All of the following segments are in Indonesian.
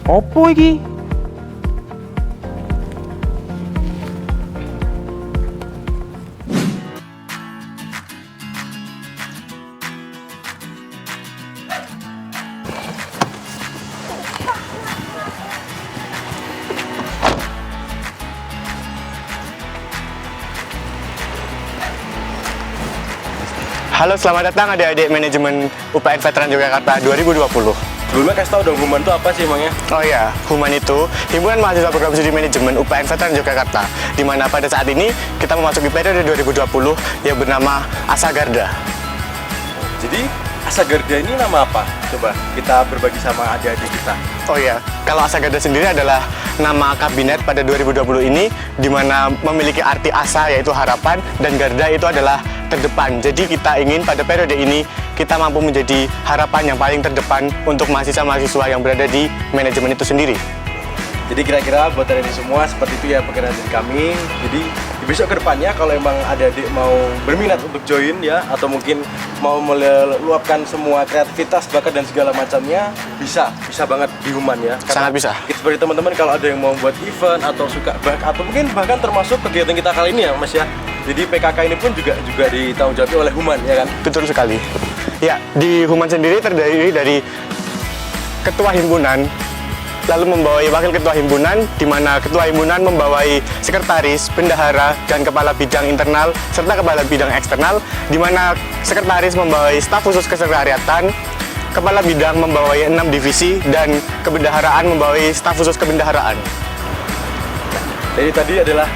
Opo iki? Halo, selamat datang adik-adik manajemen UPN Veteran Yogyakarta 2020. Sebelumnya kasih tau dong, Human itu apa sih emangnya? Oh ya, Human itu Himpunan Mahasiswa Program Studi Manajemen UPN Veteran Yogyakarta, di mana pada saat ini kita memasuki periode 2020 yang bernama Asagarda. Jadi Asagarda ini nama apa? Coba kita berbagi sama adik-adik kita. Oh ya, kalau Asagarda sendiri adalah nama kabinet pada 2020 ini, di mana memiliki arti asa yaitu harapan, dan garda itu adalah terdepan. Jadi kita ingin pada periode ini kita mampu menjadi harapan yang paling terdepan untuk mahasiswa-mahasiswa yang berada di manajemen itu sendiri. Jadi kira-kira buat hari ini semua seperti itu ya pekerjaan dari kami. Jadi besok ke depannya kalau emang adik-adik mau berminat untuk join ya, atau mungkin mau meluapkan semua kreativitas, bakat dan segala macamnya, bisa banget di Human ya. Sangat bisa. Seperti teman-teman kalau ada yang mau buat event atau suka atau mungkin bahkan termasuk kegiatan kita kali ini ya Mas ya. Jadi PKK ini pun juga ditanggung jawab oleh Human ya kan? Betul sekali. Ya, di Human sendiri terdiri dari ketua himpunan, lalu membawai wakil ketua himpunan, di mana ketua himpunan membawai sekretaris, bendahara, dan kepala bidang internal, serta kepala bidang eksternal, di mana sekretaris membawai staf khusus kesekretariatan, kepala bidang membawai 6 divisi, dan kebendaharaan membawai staf khusus kebendaharaan. Jadi tadi adalah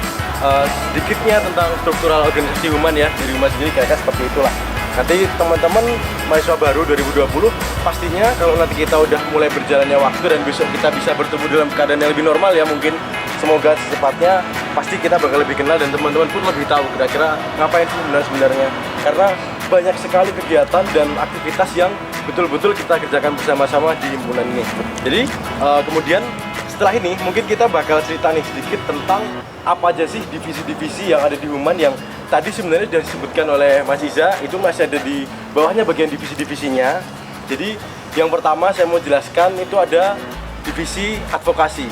sedikitnya tentang struktural organisasi Human ya. Jadi Human sendiri kayaknya seperti itulah. Nanti teman-teman mahasiswa baru 2020 pastinya kalau nanti kita udah mulai berjalannya waktu dan besok kita bisa bertemu dalam keadaan yang lebih normal ya, mungkin semoga secepatnya pasti kita bakal lebih kenal dan teman-teman pun lebih tahu kira-kira ngapain sih sebenarnya, karena banyak sekali kegiatan dan aktivitas yang betul-betul kita kerjakan bersama-sama di himpunan ini. Jadi kemudian setelah ini mungkin kita bakal cerita nih sedikit tentang apa aja sih divisi-divisi yang ada di Human yang tadi sebenarnya sudah disebutkan oleh Mas Iza, itu masih ada di bawahnya bagian divisi-divisinya. Jadi yang pertama saya mau jelaskan itu ada divisi advokasi.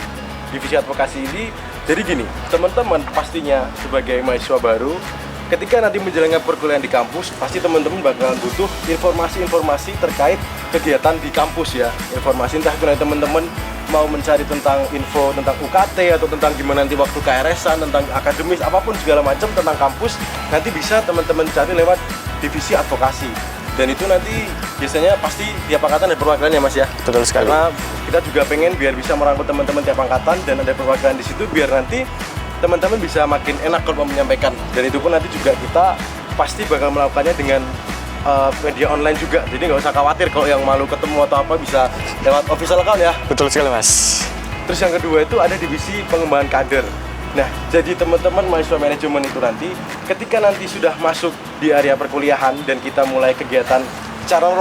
Divisi advokasi ini jadi gini, teman-teman pastinya sebagai mahasiswa baru ketika nanti menjalankan perkuliahan di kampus, pasti teman-teman bakalan butuh informasi-informasi terkait kegiatan di kampus ya. Informasi entah itu teman-teman mau mencari tentang info tentang UKT atau tentang gimana nanti waktu KRS-an, tentang akademis, apapun segala macam tentang kampus, nanti bisa teman-teman cari lewat divisi advokasi. Dan itu nanti biasanya pasti tiap angkatan ada perwakilan ya Mas ya. Betul sekali. Karena kita juga pengen biar bisa merangkul teman-teman tiap angkatan dan ada perwakilan di situ biar nanti teman-teman bisa makin enak kalau menyampaikan. Dan itu pun nanti juga kita pasti bakal melakukannya dengan media online juga, jadi nggak usah khawatir kalau yang malu ketemu atau apa, bisa lewat official account ya. Betul sekali Mas. Terus yang kedua itu ada divisi pengembangan kader. Nah, jadi teman-teman mahasiswa manajemen itu nanti ketika nanti sudah masuk di area perkuliahan dan kita mulai kegiatan secara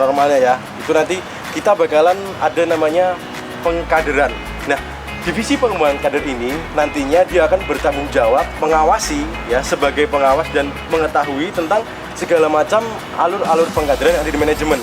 normalnya ya, itu nanti kita bakalan ada namanya pengkaderan. Nah, divisi pengembangan kader ini nantinya dia akan bertanggung jawab mengawasi ya, sebagai pengawas dan mengetahui tentang segala macam alur-alur pengkaderan yang ada di manajemen.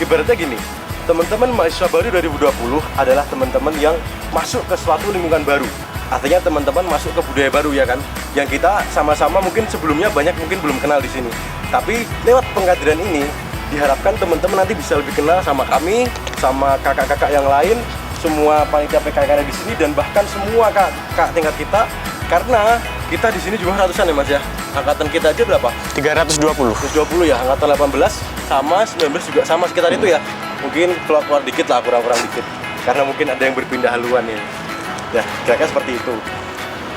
Ibaratnya gini, teman-teman mahasiswa baru 2020 adalah teman-teman yang masuk ke suatu lingkungan baru. Artinya teman-teman masuk ke budaya baru ya kan, yang kita sama-sama mungkin sebelumnya banyak mungkin belum kenal di sini. Tapi lewat pengkaderan ini diharapkan teman-teman nanti bisa lebih kenal sama kami, sama kakak-kakak yang lain, semua panitia PKK di sini, dan bahkan semua kakak tingkat kita, karena kita di sini juga ratusan ya Mas ya. Angkatan kita aja berapa? 320. 120 ya, angkatan 18 sama 19 juga sama sekitar itu ya. Mungkin keluar dikit lah, kurang dikit. Karena mungkin ada yang berpindah haluan ya. Ya, kira-kira seperti itu.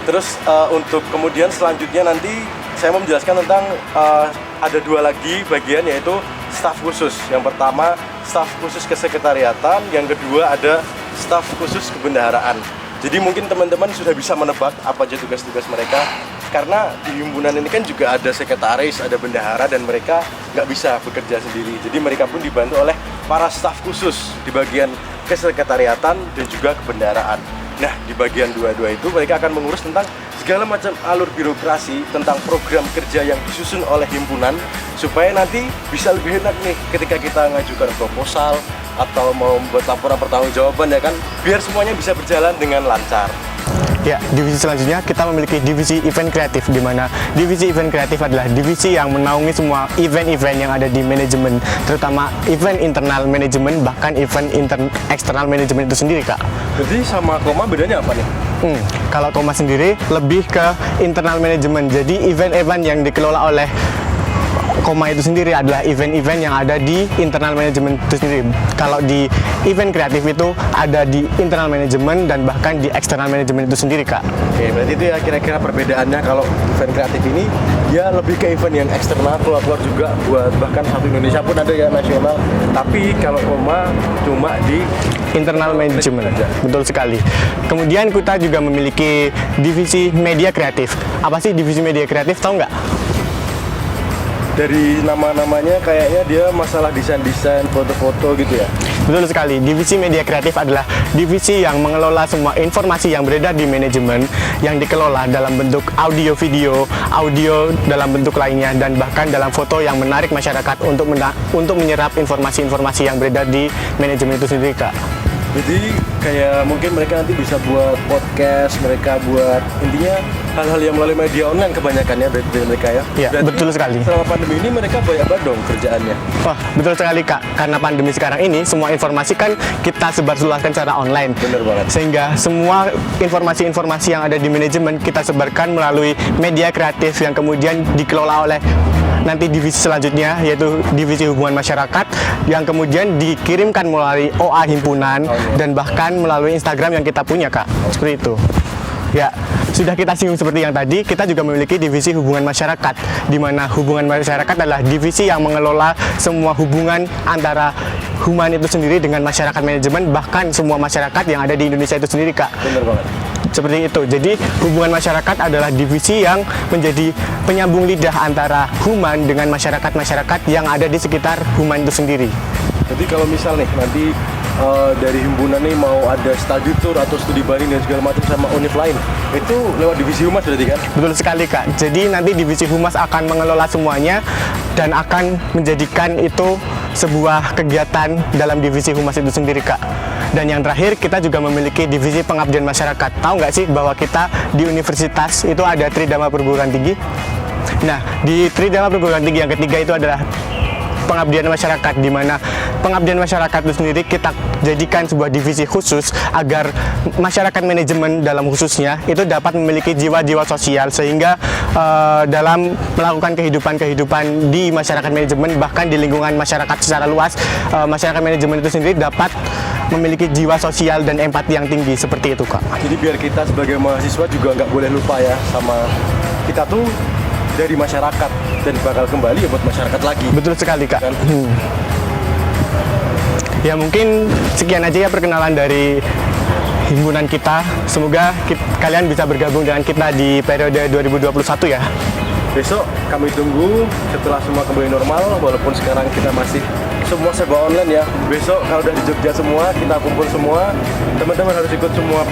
Terus untuk kemudian selanjutnya nanti saya mau menjelaskan tentang ada dua lagi bagian, yaitu staf khusus. Yang pertama staf khusus kesekretariatan, yang kedua ada staf khusus kebendaharaan. Jadi mungkin teman-teman sudah bisa menebak apa aja tugas-tugas mereka, karena di himpunan ini kan juga ada sekretaris, ada bendahara, dan mereka nggak bisa bekerja sendiri. Jadi mereka pun dibantu oleh para staf khusus di bagian kesekretariatan dan juga kebendaharaan. Nah, di bagian dua-dua itu mereka akan mengurus tentang segala macam alur birokrasi tentang program kerja yang disusun oleh himpunan supaya nanti bisa lebih enak nih ketika kita ngajukan proposal atau mau membuat laporan pertanggungjawaban ya kan, biar semuanya bisa berjalan dengan lancar. Ya, divisi selanjutnya kita memiliki divisi event kreatif, di mana divisi event kreatif adalah divisi yang menaungi semua event-event yang ada di manajemen, terutama event internal manajemen, bahkan event eksternal manajemen itu sendiri, Kak. Jadi sama Koma bedanya apa nih? Kalau Koma sendiri lebih ke internal manajemen, jadi event-event yang dikelola oleh Koma itu sendiri adalah event-event yang ada di internal manajemen itu sendiri. Kalau di event kreatif itu ada di internal manajemen dan bahkan di eksternal manajemen itu sendiri, Kak. Oke, berarti itu ya kira-kira perbedaannya. Kalau event kreatif ini dia lebih ke event yang eksternal, keluar juga buat bahkan satu Indonesia pun ada ya, nasional. Tapi kalau Koma cuma di internal manajemen, betul sekali. Kemudian kita juga memiliki divisi media kreatif. Apa sih divisi media kreatif, tahu nggak? Dari nama-namanya kayaknya dia masalah desain-desain, foto-foto gitu ya. Betul sekali, divisi media kreatif adalah divisi yang mengelola semua informasi yang beredar di manajemen yang dikelola dalam bentuk audio, video, audio dalam bentuk lainnya, dan bahkan dalam foto yang menarik masyarakat untuk menyerap informasi-informasi yang beredar di manajemen itu sendiri, Kak. Jadi kayak mungkin mereka nanti bisa buat podcast, mereka buat intinya hal-hal yang melalui media online kebanyakan ya dari mereka ya. Iya, betul sekali. Selama pandemi ini mereka banyak banget dong kerjaannya. Wah, betul sekali, Kak. Karena pandemi sekarang ini semua informasi kan kita sebarluaskan secara online. Bener banget. Sehingga semua informasi-informasi yang ada di manajemen kita sebarkan melalui media kreatif yang kemudian dikelola oleh nanti divisi selanjutnya, yaitu divisi hubungan masyarakat, yang kemudian dikirimkan melalui OA himpunan dan bahkan melalui Instagram yang kita punya, Kak. Seperti itu. Ya, sudah kita singgung seperti yang tadi, kita juga memiliki divisi hubungan masyarakat, di mana hubungan masyarakat adalah divisi yang mengelola semua hubungan antara human itu sendiri dengan masyarakat manajemen, bahkan semua masyarakat yang ada di Indonesia itu sendiri, Kak. Bener banget. Seperti itu. Jadi hubungan masyarakat adalah divisi yang menjadi penyambung lidah antara human dengan masyarakat-masyarakat yang ada di sekitar human itu sendiri. Jadi kalau misal nih nanti dari himpunan nih mau ada study tour atau studi banding dan segala macam sama univ lain, itu lewat divisi humas berarti kan? Betul sekali, Kak. Jadi nanti divisi humas akan mengelola semuanya dan akan menjadikan itu sebuah kegiatan dalam divisi humas itu sendiri, Kak. Dan yang terakhir, kita juga memiliki divisi pengabdian masyarakat. Tahu nggak sih bahwa kita di universitas itu ada Tridharma Perguruan Tinggi? Nah, di Tridharma Perguruan Tinggi yang ketiga itu adalah pengabdian masyarakat, di mana pengabdian masyarakat itu sendiri kita jadikan sebuah divisi khusus agar masyarakat manajemen dalam khususnya itu dapat memiliki jiwa-jiwa sosial, sehingga dalam melakukan kehidupan di masyarakat manajemen, bahkan di lingkungan masyarakat secara luas, masyarakat manajemen itu sendiri dapat memiliki jiwa sosial dan empati yang tinggi, seperti itu, Kak. Jadi biar kita sebagai mahasiswa juga nggak boleh lupa ya sama kita tuh dari masyarakat dan bakal kembali ya buat masyarakat lagi. Betul sekali, Kak. Kan? Ya mungkin sekian aja ya perkenalan dari himpunan kita. Semoga kalian bisa bergabung dengan kita di periode 2021 ya. Besok kami tunggu setelah semua kembali normal, walaupun sekarang kita masih semua serba online ya. Besok kalau udah di Jogja semua, kita kumpul semua, teman-teman harus ikut semua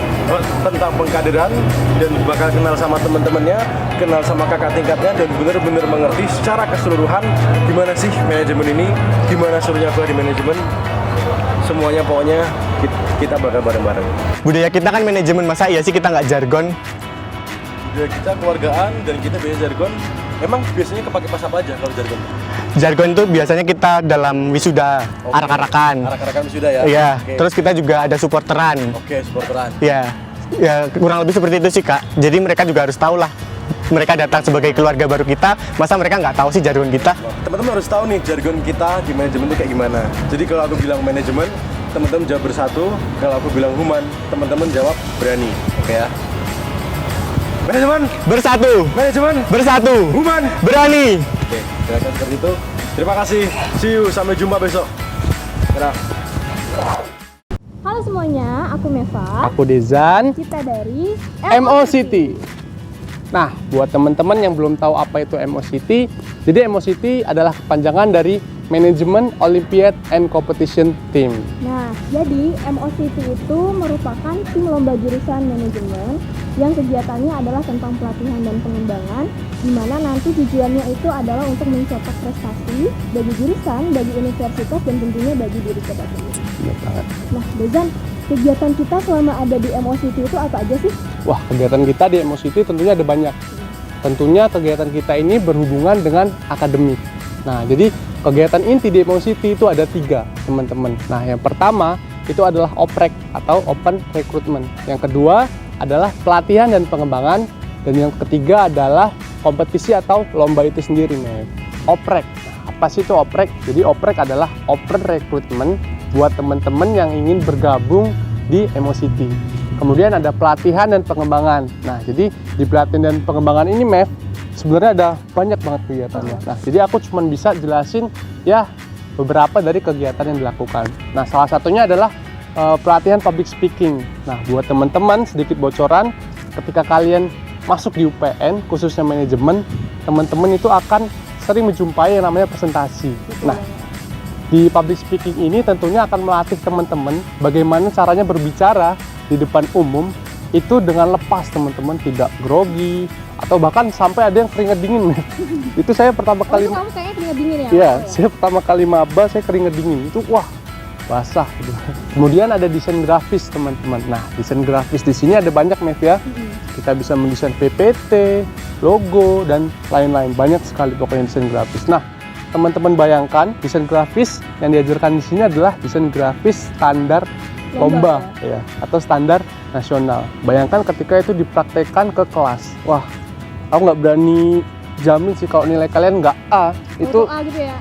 tentang pengkaderan dan bakal kenal sama teman-temannya, kenal sama kakak tingkatnya, dan benar-benar mengerti secara keseluruhan gimana sih manajemen ini, gimana serunya kuliah di manajemen. Semuanya pokoknya kita bakal bareng-bareng. Budaya kita kan manajemen, masa iya sih kita nggak jargon? Budaya kita keluargaan dan kita biasa jargon. Emang biasanya kepake pas apa aja kalau jargon? Jargon itu biasanya kita dalam wisuda, arak-arakan. Arak-arakan wisuda ya? Iya, Oke. Terus kita juga ada supporteran. Oke, supporteran. Ya, kurang lebih seperti itu sih, Kak. Jadi mereka juga harus tahu lah. Mereka datang sebagai keluarga baru kita, masa mereka nggak tahu sih jargon kita? Teman-teman harus tahu nih jargon kita di manajemen itu kayak gimana. Jadi kalau aku bilang manajemen, teman-teman jawab bersatu. Kalau aku bilang human, teman-teman jawab berani. Oke ya? Manajemen Bersatu, Manajemen bersatu, human berani. Oke, silakan seperti itu. Terima kasih. See you, sampai jumpa besok. Dadah. Halo semuanya, aku Meva. Aku Dezan, Kita dari MO City. Nah, buat teman-teman yang belum tahu apa itu MO City, jadi MO City adalah kepanjangan dari Management Olympiad and Competition Team. Nah, jadi MOCT itu merupakan tim lomba jurusan manajemen yang kegiatannya adalah tentang pelatihan dan pengembangan, di mana nanti tujuannya itu adalah untuk mencetak prestasi bagi jurusan, bagi universitas, dan tentunya bagi diri kita sendiri. Benar banget. Nah, Dezan, kegiatan kita selama ada di MOCT itu apa aja sih? Wah, kegiatan kita di MOCT tentunya ada banyak. Tentunya kegiatan kita ini berhubungan dengan akademik. Nah, jadi kegiatan inti di MOCT itu ada 3, teman-teman. Nah, yang pertama itu adalah oprek atau open recruitment. Yang kedua adalah pelatihan dan pengembangan. Dan yang ketiga adalah kompetisi atau lomba itu sendiri, nih. Oprek. Nah, apa sih itu oprek? Jadi oprek adalah open recruitment buat teman-teman yang ingin bergabung di MOCT. Kemudian ada pelatihan dan pengembangan. Nah, jadi di pelatihan dan pengembangan ini, Mev, sebenarnya ada banyak banget kegiatannya. Nah, jadi aku cuma bisa jelasin ya beberapa dari kegiatan yang dilakukan. Nah, salah satunya adalah pelatihan public speaking. Nah, buat teman-teman sedikit bocoran, ketika kalian masuk di UPN, khususnya manajemen, teman-teman itu akan sering menjumpai yang namanya presentasi. Nah, di public speaking ini tentunya akan melatih teman-teman bagaimana caranya berbicara di depan umum itu dengan lepas, teman-teman, tidak grogi atau bahkan sampai ada yang keringat dingin. Itu saya pertama kali Kamu kayaknya keringat dingin ya? Iya, saya pertama kali maba saya keringat dingin. Itu wah, basah gitu. Kemudian ada desain grafis, teman-teman. Nah, desain grafis di sini ada banyak, Mev, ya. Kita bisa mendesain PPT, logo, dan lain-lain. Banyak sekali pokoknya desain grafis. Nah, teman-teman bayangkan desain grafis yang diajarkan di sini adalah desain grafis standar lomba ya, atau standar nasional. Bayangkan ketika itu dipraktekkan ke kelas. Wah, aku nggak berani jamin sih kalau nilai kalian nggak A. Itu A gitu ya?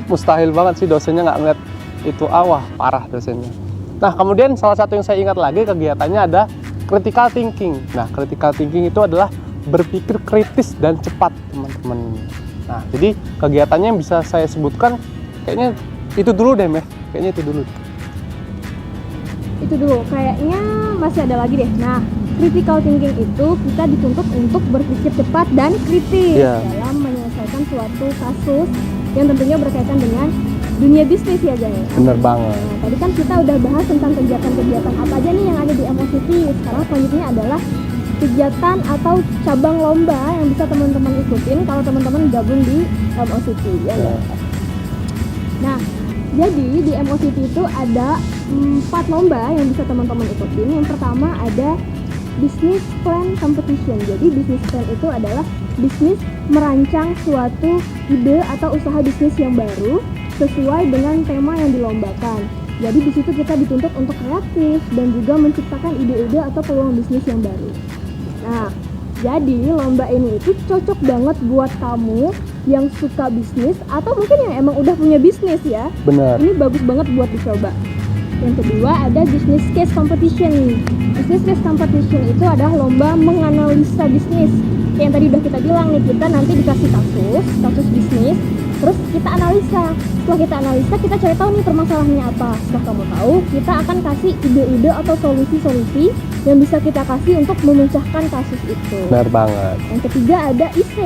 mustahil banget sih, dosennya nggak ngeliat itu A. Wah, parah dosennya. Nah, kemudian salah satu yang saya ingat lagi kegiatannya ada critical thinking. Nah, critical thinking itu adalah berpikir kritis dan cepat, teman-teman. Nah, jadi kegiatannya yang bisa saya sebutkan kayaknya itu dulu deh, Meh. Kayaknya itu dulu. Itu dulu, kayaknya masih ada lagi deh. Nah, critical thinking itu kita dituntut untuk berpikir cepat dan kritis dalam menyelesaikan suatu kasus yang tentunya berkaitan dengan dunia bisnis ya, Jay. Bener banget. Nah, tadi kan kita udah bahas tentang kegiatan-kegiatan apa aja nih yang ada di MOCT. Sekarang selanjutnya adalah kegiatan atau cabang lomba yang bisa teman-teman ikutin kalau teman-teman gabung di MOCT ya. Nah, jadi di MOCT itu ada 4 lomba yang bisa teman-teman ikutin. Yang pertama ada Business Plan Competition. Jadi Business Plan itu adalah bisnis merancang suatu ide atau usaha bisnis yang baru sesuai dengan tema yang dilombakan. Jadi di situ kita dituntut untuk kreatif dan juga menciptakan ide-ide atau peluang bisnis yang baru. Nah, jadi lomba ini itu cocok banget buat kamu yang suka bisnis atau mungkin yang emang udah punya bisnis ya. Bener. Ini bagus banget buat dicoba. Yang kedua ada Business Case Competition. Business Case Competition itu adalah lomba menganalisa bisnis. Kayak yang tadi udah kita bilang nih, kita nanti dikasih kasus bisnis, terus kita analisa. Setelah kita analisa, kita cari tahu nih permasalahannya apa. Setelah kamu tahu, kita akan kasih ide-ide atau solusi-solusi yang bisa kita kasih untuk memecahkan kasus itu. Benar banget. Yang ketiga ada IC.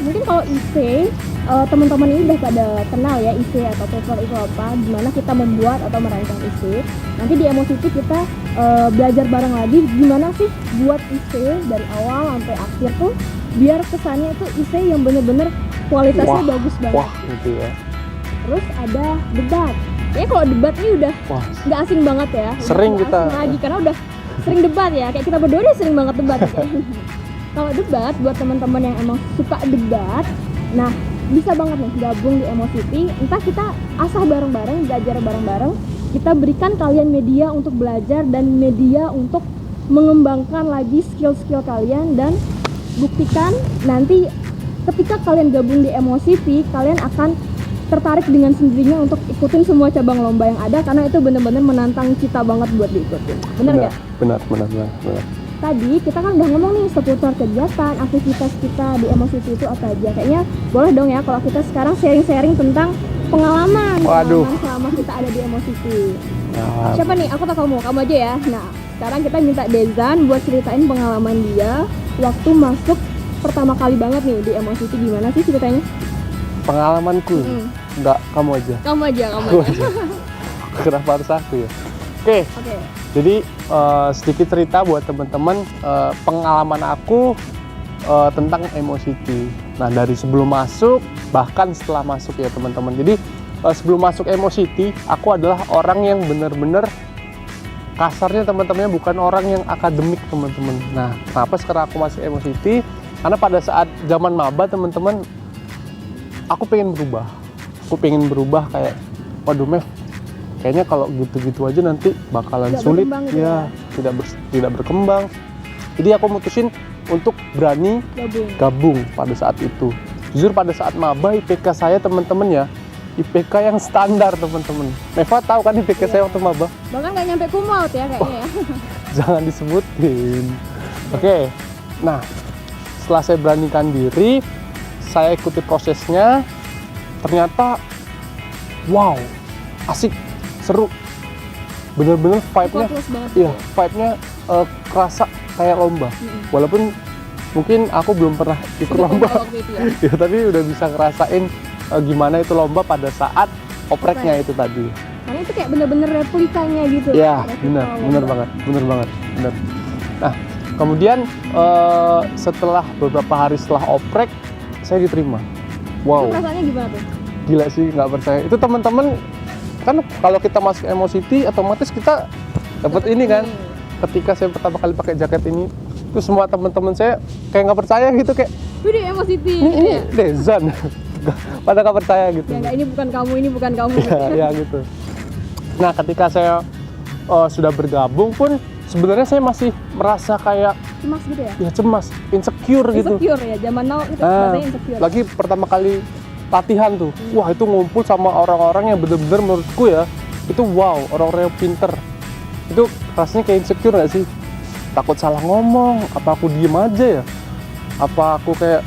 Mungkin kalau IC teman-teman ini udah pada kenal ya IC atau paper itu apa, gimana kita membuat atau merancang IC. Nanti di MOCT kita belajar bareng lagi gimana sih buat IC dari awal sampai akhir tuh biar kesannya itu IC yang bener-bener kualitasnya bagus banget. Wah, gitu ya. Terus ada debat. Kayaknya kalau debat ini udah nggak asing banget ya. Sering Udah kita. asing lagi karena udah sering debat ya. Kayak kita berdua udah sering banget debat. Kalau debat buat teman-teman yang emang suka debat, nah bisa banget nih gabung di MOCT. Entah kita asah bareng-bareng, belajar bareng-bareng. Kita berikan kalian media untuk belajar dan media untuk mengembangkan lagi skill-skill kalian dan buktikan nanti ketika kalian gabung di MOCT, kalian akan tertarik dengan sendirinya untuk ikutin semua cabang lomba yang ada karena itu benar-benar menantang kita banget buat diikutin. Bener nggak? Benar. Tadi kita kan udah ngomong nih seputar kegiatan, aktivitas kita di MOCT itu apa aja. Kayaknya boleh dong ya kalau kita sekarang sharing-sharing tentang pengalaman selama kita ada di MOCT. Siapa nih? Aku tak kamu aja ya. Nah, sekarang kita minta Dezan buat ceritain pengalaman dia waktu masuk pertama kali banget nih di MOCT. Gimana sih ceritanya? pengalamanku ini. Enggak, kamu aja. Kamu aja. Kenapa harus aku ya? Oke. Oke. Jadi sedikit cerita buat teman-teman pengalaman aku tentang Emocity. Nah, dari sebelum masuk bahkan setelah masuk ya teman-teman. Jadi sebelum masuk Emocity, aku adalah orang yang benar-benar kasarnya teman-temannya bukan orang yang akademik teman-teman. Nah, kenapa sekarang aku masuk Emocity? Karena pada saat zaman maba teman-teman, aku pengen berubah. Aku pengen berubah kayak, waduh Mev, kayaknya kalau gitu-gitu aja nanti bakalan Tidak sulit berkembang gitu ya, tidak berkembang. Jadi aku mutusin untuk berani gabung pada saat itu. Jujur pada saat maba IPK saya teman-teman ya, IPK yang standar teman-teman. Meva tahu kan IPK saya waktu maba? Bahkan nggak nyampe cum laude ya kayaknya ya. Jangan disebutin. Oke. Nah, setelah saya beranikan diri, saya ikuti prosesnya. Ternyata wow, asik, seru. Bener-bener vibe-nya, Fokus banget. iya, vibe-nya kerasa kayak lomba. Walaupun mungkin aku belum pernah ikut lomba, Waktu itu ya. ya, tapi udah bisa ngerasain gimana itu lomba pada saat opreknya itu tadi. Karena itu kayak bener-bener replikanya gitu. Ya, Replika benar lomba. banget. Nah, kemudian setelah beberapa hari setelah oprek, saya diterima. Itu Wow, perasaannya gimana tuh? gila sih, nggak percaya. Itu teman-teman kan kalau kita masuk Emocity, otomatis kita dapat ini kan. Ketika saya pertama kali pakai jaket ini, itu semua teman-teman saya kayak nggak percaya gitu, kayak Wih, Emocity. ini Dezan. Pada nggak percaya gitu. Ya enggak, ini bukan kamu. Ya gitu. Nah, ketika saya sudah bergabung pun sebenarnya saya masih merasa kayak Cemas gitu ya? ya cemas, insecure gitu. Insecure ya, zaman now itu bahasanya insecure. Lagi pertama kali latihan tuh, wah itu ngumpul sama orang-orang yang bener-bener menurutku ya, itu wow, orang-orang yang pinter. Itu rasanya kayak insecure nggak sih? Takut salah ngomong, apa aku diem aja ya? Apa aku kayak,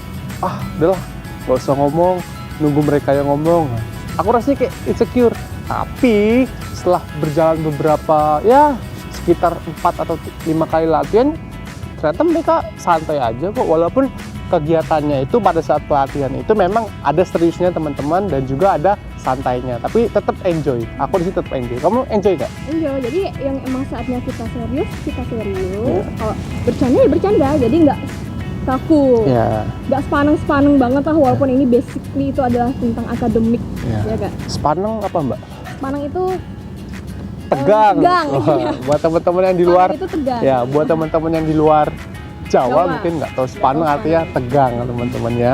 udahlah, nggak usah ngomong, nunggu mereka yang ngomong. Aku rasanya kayak insecure. Tapi setelah berjalan beberapa, ya sekitar 4 atau 5 kali latihan, ternyata mereka santai aja kok. Walaupun kegiatannya itu pada saat pelatihan itu memang ada seriusnya teman-teman dan juga ada santainya, tapi tetap enjoy. Aku di situ tetap enjoy. Kamu enjoy nggak? Enjoy, jadi yang emang saatnya kita serius. Ya. Kalau bercanda ya bercanda, jadi nggak kaku, Ya. nggak sepaneng banget lah, walaupun ini basically itu adalah tentang akademik, ya gak? Sepaneng apa mbak? Sepaneng itu Tegang. tegang, Wah, iya. buat teman-teman yang di luar, Sepaneng itu tegang. ya buat teman-teman yang di luar Jawa, Jawa. mungkin nggak tahu sepaneng tahu artinya tegang teman-teman ya.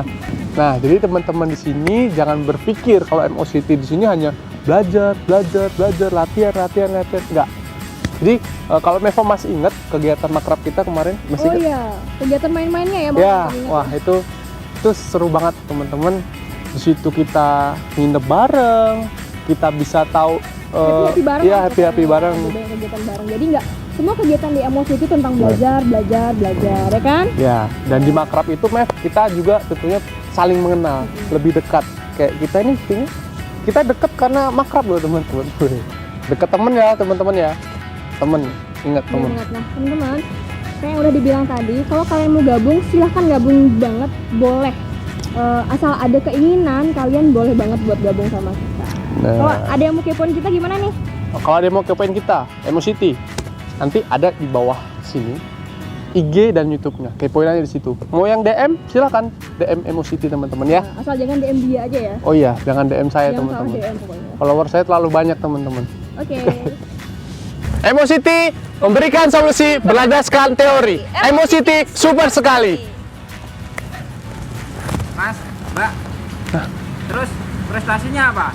Nah, jadi teman-teman di sini jangan berpikir kalau Emocity di sini hanya belajar, latihan, enggak. Jadi kalau Meva masih ingat kegiatan makrab kita kemarin, masih Oh ingat? iya, kegiatan main-mainnya ya Bang? Ya, Ingat. wah itu seru banget teman-teman. Di situ kita nginep bareng, kita bisa tahu Happy-happy bareng. Iya, lah happy pokoknya, bareng. ada banyak kegiatan bareng. Jadi nggak semua kegiatan di Emocity itu tentang belajar, ya kan? Ya, dan di makrab itu Mev, kita juga tentunya saling mengenal, lebih dekat. Kayak kita ini kayaknya kita dekat karena makrab loh teman-teman. Dekat temen ya teman-teman ya. Temen, ingat temen. Banget. Nah, teman-teman, kayak yang udah dibilang tadi, kalau kalian mau gabung, silahkan gabung banget, boleh. Asal ada keinginan, kalian boleh banget buat gabung sama kita. Kalau ada yang mau kepoin kita gimana nih? Kalau ada yang mau kepoin kita, Emocity, nanti ada di bawah sini IG dan YouTube-nya. Kepoin aja di situ. Mau yang DM, silakan DM Emocity teman-teman ya. Nah, asal jangan DM dia aja ya. Oh iya, jangan DM saya Jangan salah teman-teman. DM pokoknya. Follower saya terlalu banyak teman-teman. Oke. Emocity memberikan solusi berlandaskan teori. Emocity super sekali. Mas, Mbak. Terus prestasinya apa?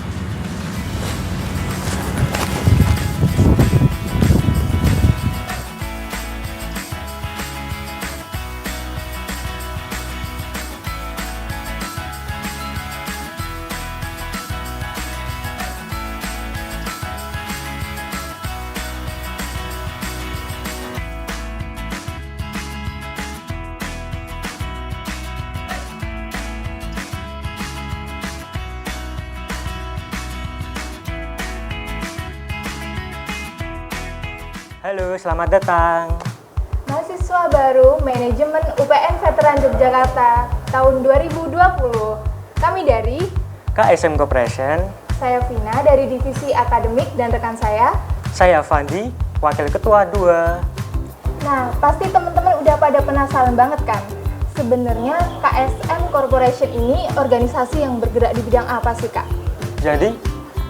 Halo, selamat datang. Mahasiswa baru Manajemen UPN Veteran Yogyakarta tahun 2020. Kami dari KSM Corporation. Saya Vina dari Divisi Akademik dan rekan saya. Saya Fandi, Wakil Ketua 2. Nah, pasti teman-teman udah pada penasaran banget kan? Sebenarnya KSM Corporation ini organisasi yang bergerak di bidang apa sih, Kak? Jadi,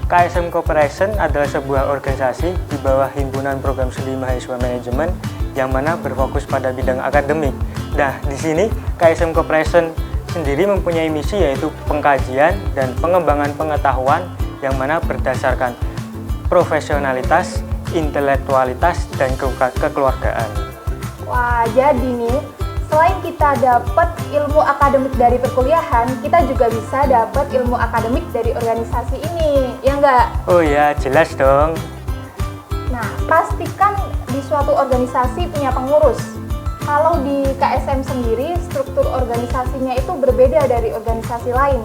KSM Corporation adalah sebuah organisasi di bawah Himpunan Program Studi Mahasiswa Manajemen yang mana berfokus pada bidang akademik. Nah, di sini KSM Corporation sendiri mempunyai misi yaitu pengkajian dan pengembangan pengetahuan yang mana berdasarkan profesionalitas, intelektualitas, dan kekeluargaan. Wah, jadi nih, selain kita dapat ilmu akademik dari perkuliahan, kita juga bisa dapat ilmu akademik dari organisasi ini, ya nggak? Oh ya, jelas dong. Nah, pastikan di suatu organisasi punya pengurus. Kalau di KSM sendiri, struktur organisasinya itu berbeda dari organisasi lain.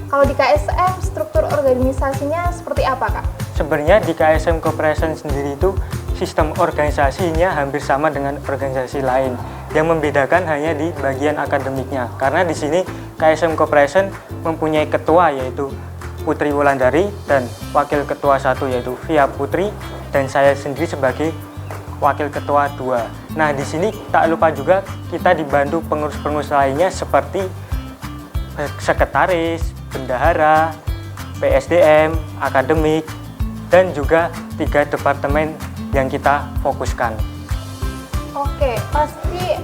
Kalau di KSM, struktur organisasinya seperti apa, Kak? Sebenarnya di KSM Corporation sendiri itu sistem organisasinya hampir sama dengan organisasi lain. Yang membedakan hanya di bagian akademiknya. Karena di sini KSM Corporation mempunyai ketua yaitu Putri Wulandari dan wakil ketua 1 yaitu Via Putri dan saya sendiri sebagai wakil ketua 2. Nah, di sini tak lupa juga kita dibantu pengurus-pengurus lainnya seperti sekretaris, bendahara, PSDM, akademik, dan juga 3 departemen yang kita fokuskan. Oke, pasti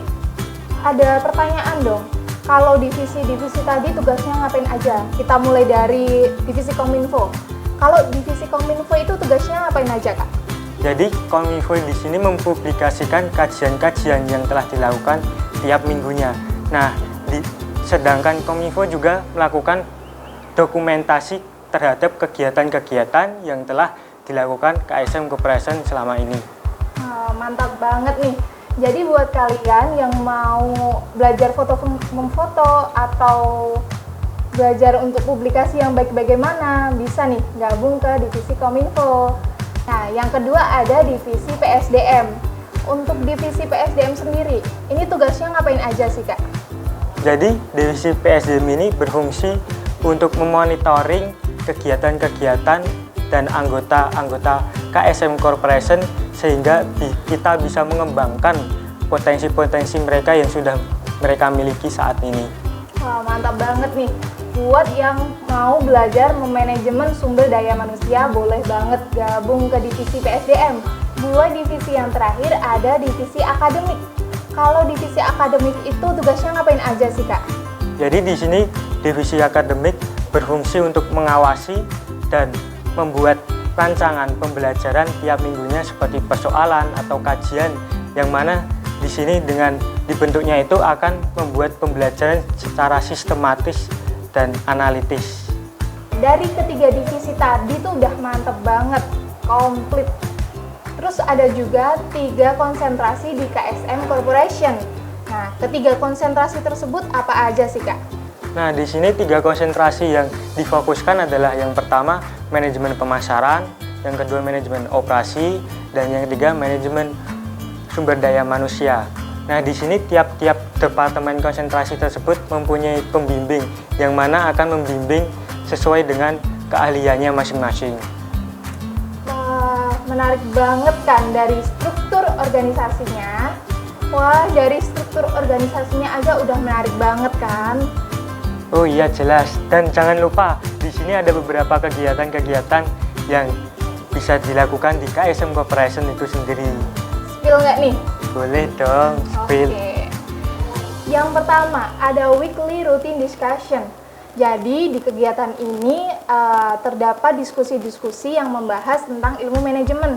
ada pertanyaan dong. Kalau divisi-divisi tadi tugasnya ngapain aja? Kita mulai dari divisi Kominfo. Kalau divisi Kominfo itu tugasnya ngapain aja, Kak? Jadi, Kominfo di sini mempublikasikan kajian-kajian yang telah dilakukan tiap minggunya. Nah, sedangkan Kominfo juga melakukan dokumentasi terhadap kegiatan-kegiatan yang telah dilakukan KSM Corporation selama ini. Mantap banget nih. Jadi buat kalian yang mau belajar foto memfoto atau belajar untuk publikasi yang baik bagaimana, bisa nih gabung ke divisi Kominfo. Nah, yang kedua ada divisi PSDM. Untuk divisi PSDM sendiri, ini tugasnya ngapain aja sih, Kak? Jadi, divisi PSDM ini berfungsi untuk memonitoring kegiatan-kegiatan dan anggota-anggota KSM Corporation sehingga kita bisa mengembangkan potensi-potensi mereka yang sudah mereka miliki saat ini. Wah, mantap banget nih. Buat yang mau belajar memanajemen sumber daya manusia, boleh banget gabung ke divisi PSDM. Buat divisi yang terakhir ada divisi akademik. Kalau divisi akademik itu tugasnya ngapain aja sih, Kak? Jadi di sini divisi akademik berfungsi untuk mengawasi dan membuat rancangan pembelajaran tiap minggunya seperti persoalan atau kajian yang mana di sini dengan dibentuknya itu akan membuat pembelajaran secara sistematis dan analitis. Dari ketiga divisi tadi tuh udah mantep banget, komplit. Terus ada juga 3 konsentrasi di KSM Corporation. Nah, ketiga konsentrasi tersebut apa aja sih, Kak? Nah, di sini 3 konsentrasi yang difokuskan adalah yang pertama manajemen pemasaran, yang kedua manajemen operasi, dan yang ketiga manajemen sumber daya manusia. Nah, di sini tiap-tiap departemen konsentrasi tersebut mempunyai pembimbing yang mana akan membimbing sesuai dengan keahliannya masing-masing. Wah, menarik banget kan dari struktur organisasinya. Wah, dari struktur organisasinya aja udah menarik banget kan? Oh iya, jelas. Dan jangan lupa, di sini ada beberapa kegiatan-kegiatan yang bisa dilakukan di KSM Corporation itu sendiri. Spill nggak nih? Boleh dong, spill. Oke. Yang pertama, ada weekly routine discussion. Jadi, di kegiatan ini terdapat diskusi-diskusi yang membahas tentang ilmu manajemen,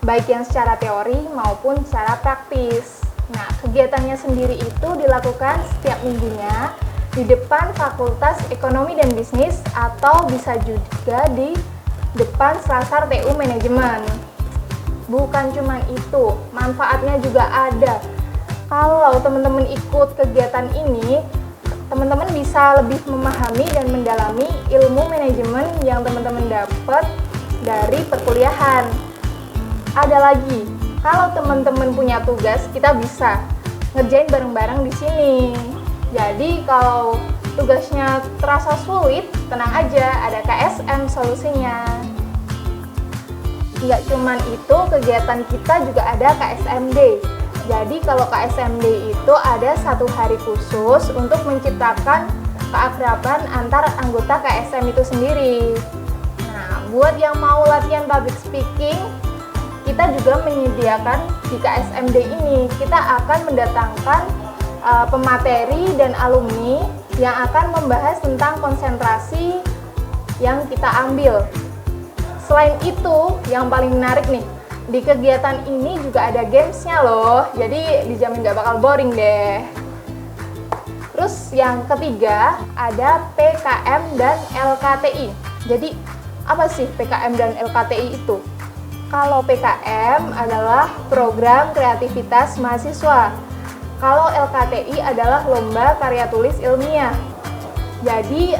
baik yang secara teori maupun secara praktis. Nah, kegiatannya sendiri itu dilakukan setiap minggunya di depan Fakultas Ekonomi dan Bisnis atau bisa juga di depan Selasar TU Manajemen. Bukan cuma itu, manfaatnya juga ada. Kalau teman-teman ikut kegiatan ini, teman-teman bisa lebih memahami dan mendalami ilmu manajemen yang teman-teman dapat dari perkuliahan. Ada lagi, kalau teman-teman punya tugas, kita bisa ngerjain bareng-bareng di sini. Jadi kalau tugasnya terasa sulit, tenang aja, ada KSM solusinya. Nggak cuman itu, kegiatan kita juga ada KSMD. Jadi kalau KSMD itu ada 1 hari khusus untuk menciptakan keakraban antar anggota KSM itu sendiri. Nah, buat yang mau latihan public speaking, kita juga menyediakan di KSMD ini, kita akan mendatangkan pemateri dan alumni yang akan membahas tentang konsentrasi yang kita ambil. Selain itu, yang paling menarik nih, di kegiatan ini juga ada gamesnya loh, jadi dijamin gak bakal boring deh. Terus yang ketiga, ada PKM dan LKTI. Jadi, apa sih PKM dan LKTI itu? Kalau PKM adalah program kreativitas mahasiswa. Kalau LKTI adalah lomba karya tulis ilmiah. Jadi,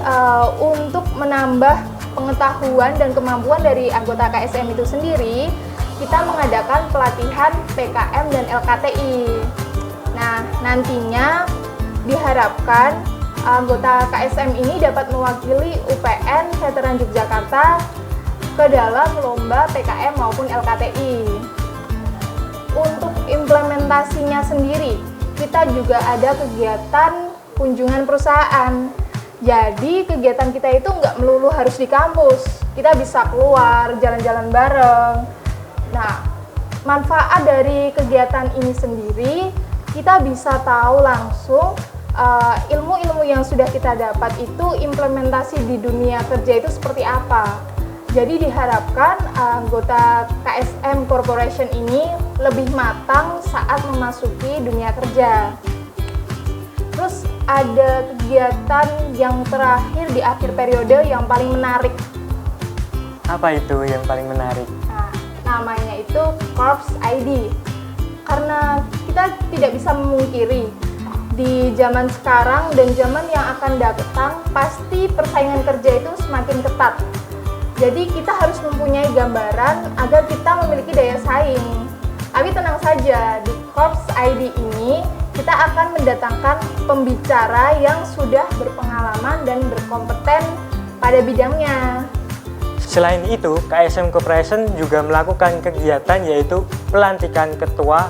untuk menambah pengetahuan dan kemampuan dari anggota KSM itu sendiri, kita mengadakan pelatihan PKM dan LKTI. Nah, nantinya diharapkan anggota KSM ini dapat mewakili UPN Veteran Yogyakarta ke dalam lomba PKM maupun LKTI. Untuk implementasinya sendiri, kita juga ada kegiatan kunjungan perusahaan. Jadi kegiatan kita itu nggak melulu harus di kampus, kita bisa keluar, jalan-jalan bareng. Nah, manfaat dari kegiatan ini sendiri, kita bisa tahu langsung ilmu-ilmu yang sudah kita dapat itu implementasi di dunia kerja itu seperti apa. Jadi diharapkan anggota KSM Corporation ini lebih matang saat memasuki dunia kerja. Terus ada kegiatan yang terakhir di akhir periode yang paling menarik. Apa itu yang paling menarik? Nah, namanya itu Corps ID. Karena kita tidak bisa memungkiri di zaman sekarang dan zaman yang akan datang pasti persaingan kerja itu semakin ketat. Jadi kita harus mempunyai gambaran agar kita memiliki daya saing. Tapi tenang saja, di Corps ID ini kita akan mendatangkan pembicara yang sudah berpengalaman dan berkompeten pada bidangnya. Selain itu, KSM Corporation juga melakukan kegiatan yaitu pelantikan ketua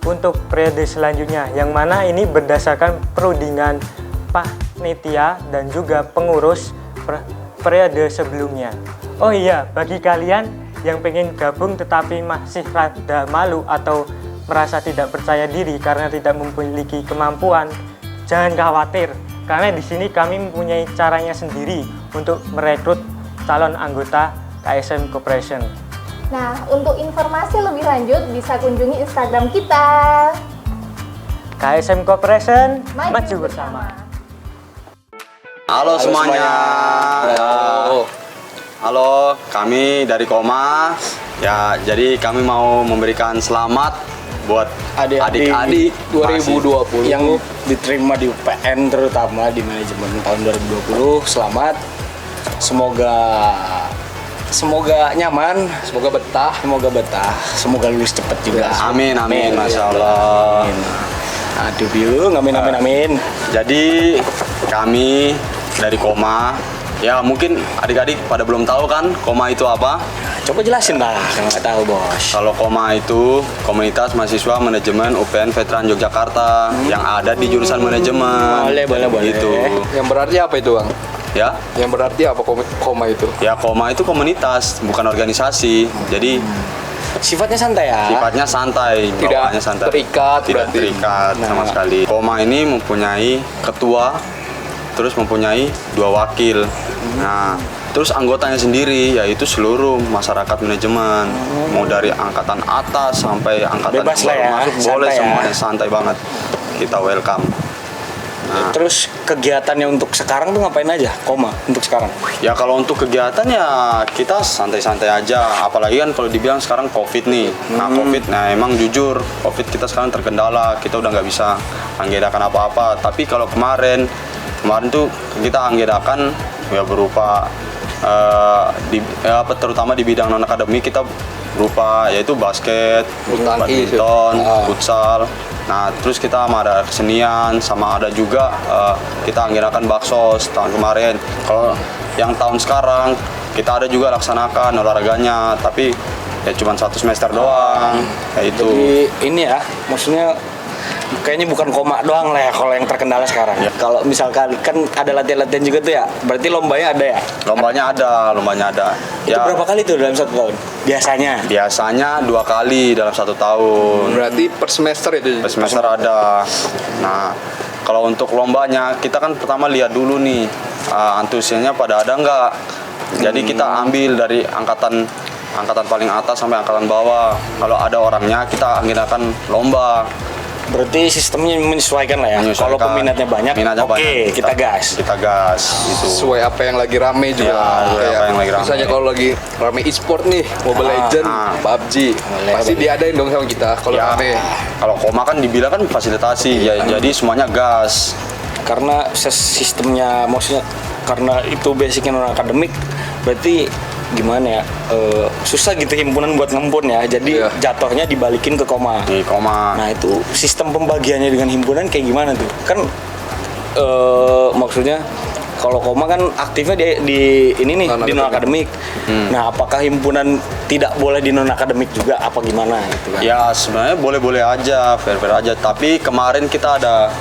untuk periode selanjutnya, yang mana ini berdasarkan perundingan panitia dan juga pengurus periode sebelumnya. Oh iya, bagi kalian yang pengen gabung tetapi masih rada malu atau merasa tidak percaya diri karena tidak memiliki kemampuan, jangan khawatir, karena di sini kami mempunyai caranya sendiri untuk merekrut calon anggota KSM Corporation. Nah, untuk informasi lebih lanjut bisa kunjungi Instagram kita. KSM Corporation, maju bersama. Halo semuanya. Halo, kami dari Koma. Ya, jadi kami mau memberikan selamat buat adik-adik 2020 yang diterima di UPN, terutama di manajemen tahun 2020. Selamat. Semoga nyaman, semoga betah, semoga lulus cepat juga. Amin, Masya Allah. Amin. Aduh biung, amin. Jadi kami dari Koma, ya mungkin adik-adik pada belum tahu kan Koma itu apa? Coba jelasin lah, kalau nggak tahu bos. Kalau Koma itu Komunitas Mahasiswa Manajemen UPN Veteran Yogyakarta yang ada di jurusan manajemen. Boleh. Gitu. Yang berarti apa itu, Bang? Ya. Yang berarti apa Koma itu? Ya, Koma itu komunitas, bukan organisasi. Jadi sifatnya santai ya? Sifatnya santai, bawaannya santai. Tidak terikat sama sekali. Koma ini mempunyai ketua, terus mempunyai 2 wakil. Nah, terus anggotanya sendiri yaitu seluruh masyarakat manajemen, mau dari angkatan atas sampai angkatan bebas lah ya, masuk boleh semuanya, santai banget. Kita welcome. Nah, terus kegiatannya untuk sekarang tuh ngapain aja, Koma, untuk sekarang? ya kalau untuk kegiatan ya kita santai-santai aja, apalagi kan kalau dibilang sekarang COVID nih. Nah COVID, nah emang jujur COVID kita sekarang terkendala, kita udah nggak bisa anggedakan apa-apa. Tapi kalau kemarin tuh kita anggedakan ya berupa terutama di bidang non akademik kita berupa yaitu basket, badminton, futsal. Nah, terus kita ada kesenian, sama ada juga kita anggaran baksos tahun kemarin. Kalau yang tahun sekarang kita ada juga laksanakan olahraganya, tapi ya cuma 1 semester doang. Kayak itu. Jadi ini ya, maksudnya kayaknya bukan koma doang lah ya kalau yang terkendala sekarang. Ya. Kalau misalkan kan ada latihan-latihan juga tuh ya, berarti lombanya ada ya? Lombanya ada. Itu berapa kali tuh dalam 1 tahun? Biasanya 2 kali dalam 1 tahun. Berarti per semester itu? Per semester ada. Nah, kalau untuk lombanya kita kan pertama lihat dulu nih antusiasnya pada ada nggak. Jadi kita ambil dari angkatan paling atas sampai angkatan bawah. Kalau ada orangnya kita anggaran lomba. Berarti sistemnya menyesuaikan lah ya. Kalau peminatnya banyak, oke, kita gas. Kita gas gitu. Sesuai apa yang lagi rame juga. Ya, apa yang lagi rame. Misalnya kalau lagi rame e-sport nih, Mobile Legend, PUBG, pasti diadain dong sama kita kalau rame. Kalau koma kan dibilang kan fasilitasi, ya, jadi semuanya gas. Karena sistemnya, maksudnya karena itu basicnya non akademik, berarti gimana ya, susah gitu himpunan buat ngempun ya, jadi jatuhnya dibalikin ke koma. Nah itu sistem pembagiannya dengan himpunan kayak gimana tuh kan, maksudnya kalau koma kan aktifnya di ini nih di non akademik. Nah apakah himpunan tidak boleh di non akademik juga apa gimana gitu kan? Ya sebenarnya boleh-boleh aja, fair-fair aja, tapi kemarin kita ada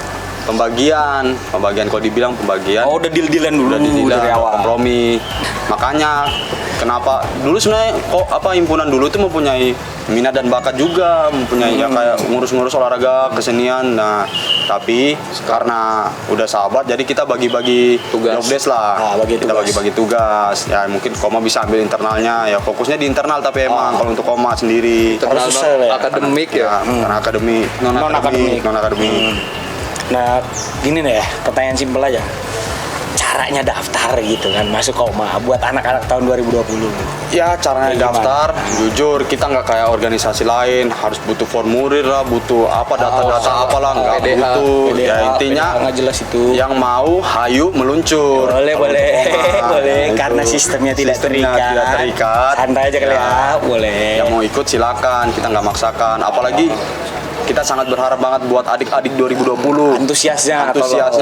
pembagian kalau dibilang pembagian. Oh udah deal-dealan dulu dari awal. Kompromi. Makanya kenapa dulu sebenarnya himpunan dulu tuh mempunyai minat dan bakat juga, mempunyai ya kayak ngurus-ngurus olahraga, kesenian. Nah, tapi karena udah sahabat jadi kita bagi-bagi tugas, job desk lah. Kita bagi-bagi tugas. Ya mungkin koma bisa ambil internalnya, ya fokusnya di internal tapi emang kalau untuk koma sendiri internal akademik ya. Karena akademik, non akademik. Nah, gini nih ya, pertanyaan simpel aja. Caranya daftar gitu kan, masuk koma buat anak-anak tahun 2020. Ya, caranya daftar, jujur kita nggak kayak organisasi lain, harus butuh formulir lah, butuh apa data-data apalah, nggak butuh. Ya intinya nggak jelas itu. Yang mau, hayu meluncur. Boleh, karena sistemnya tidak terikat. Santai aja kali ya, boleh. Yang mau ikut silakan, kita nggak maksakan. Apalagi kita sangat berharap banget buat adik-adik 2020. Antusiasnya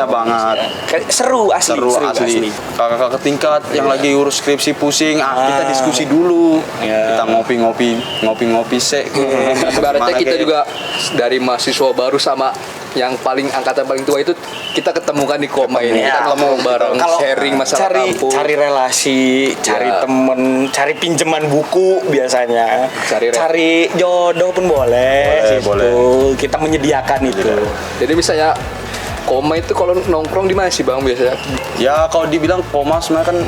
banget. Seru asli. Kakak-kakak tingkat yang lagi urus skripsi pusing, kita diskusi dulu. Kita ngopi-ngopi sek. Ibaratnya kita juga dari mahasiswa baru sama yang angkatan paling tua itu kita ketemukan di koma ini. Kita ngomong bareng, sharing masalah kampus. Cari relasi, cari temen, cari pinjaman buku biasanya. Cari jodoh pun boleh. Boleh. Kita menyediakan itu. Jadi misalnya koma itu kalau nongkrong di mana sih Bang biasanya? Ya kalau dibilang koma sebenarnya kan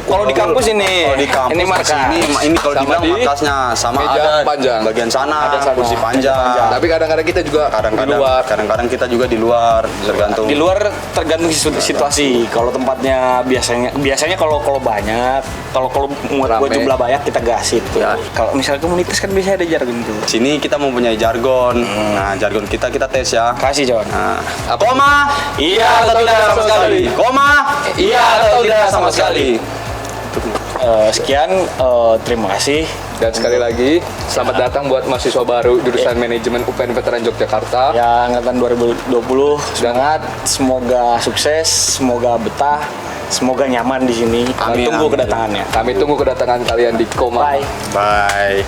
kalau di kampus ini, ini markas. Ini kalau dibilang markasnya sama meja ada panjang. Bagian sana ada kursi panjang. Tapi kadang-kadang kita juga di luar. Kadang-kadang kita juga di luar, tergantung. Di luar tergantung situasi. Kalau tempatnya biasanya kalau banyak, kalau buat jumlah banyak kita gasit. Ya. Kalau misalnya komunitas kan biasanya ada jargon itu. Sini kita mempunyai jargon. Nah, jargon kita tes ya. Kasih John. Nah, koma, iya atau tidak sama sekali. Koma, iya atau tidak sama sekali. Sekian, terima kasih. Dan sekali lagi, selamat datang buat mahasiswa baru jurusan manajemen UPN Veteran Yogyakarta. Ya, angkatan 2020, semangat, semoga sukses, semoga betah, semoga nyaman di sini. Kami tunggu kedatangannya. Kami tunggu kedatangan kalian di koma. Bye. Bye.